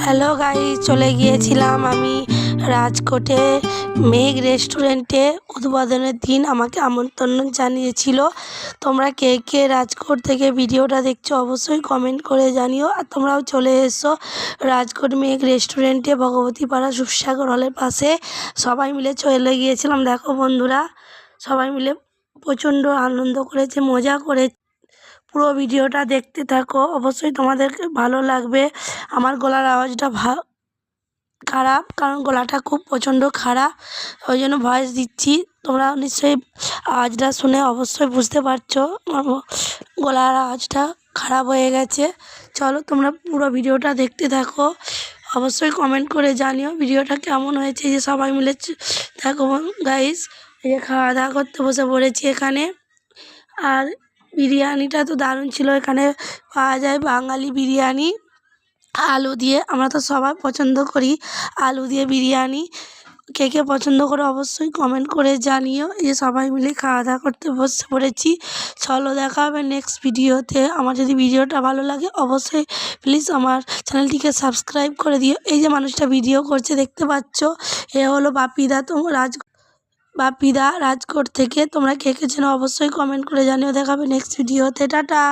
Hello guys, চলে গিয়েছিলাম আমি রাজকোটে মেঘ রেস্টুরেন্টে। উদ্বোধনের দিন আমাকে আমন্ত্রণ জানিয়েছিল। তোমরা কে কে রাজকোট থেকে ভিডিওটা দেখছো অবশ্যই কমেন্ট করে জানিও। আর তোমরাও চলে এসো রাজকোট মেঘ রেস্টুরেন্টে, ভগবতীপাড়া সুসাগর হলের পাশে। সবাই মিলে চলে গিয়েছিলাম। দেখো বন্ধুরা, সবাই মিলে প্রচণ্ড আনন্দ করেছে, মজা করে। পুরো ভিডিওটা দেখতে থাকো, অবশ্যই তোমাদেরকে ভালো লাগবে। আমার গলার আওয়াজটা খারাপ, কারণ গলাটা খুব প্রচণ্ড খারাপ, ওই জন্য ভয়েস দিচ্ছি। তোমরা নিশ্চয়ই আওয়াজটা শুনে অবশ্যই বুঝতে পারছো আমার গলার আওয়াজটা খারাপ হয়ে গেছে। চলো তোমরা পুরো ভিডিওটা দেখতে থাকো, অবশ্যই কমেন্ট করে জানিও ভিডিওটা কেমন হয়েছে। যে সবাই মিলে দেখো গাইস, এই যে খাওয়া দাওয়া করতে বসে পড়েছি এখানে। আর বিরিয়ানিটা তো দারুণ ছিল। এখানে পাওয়া যায় বাঙালি বিরিয়ানি আলু দিয়ে। আমরা তো সবাই পছন্দ করি আলু দিয়ে বিরিয়ানি। কে কে পছন্দ করে অবশ্যই কমেন্ট করে জানিও। এই যে সবাই মিলে খাওয়া দাওয়া করতে বসে পড়েছি। চলো দেখা হবে নেক্সট ভিডিওতে। আমার যদি ভিডিওটা ভালো লাগে অবশ্যই প্লিজ আমার চ্যানেলটিকে সাবস্ক্রাইব করে দিও। এই যে মানুষটা ভিডিও করছে দেখতে পাচ্ছ, এ হলো বাপিদা। বাপিদা রাজকোট থেকে। তোমরা কে কে চেনো অবশ্যই কমেন্ট করে জানিও। দেখা হবে নেক্সট ভিডিওতে। টাটা।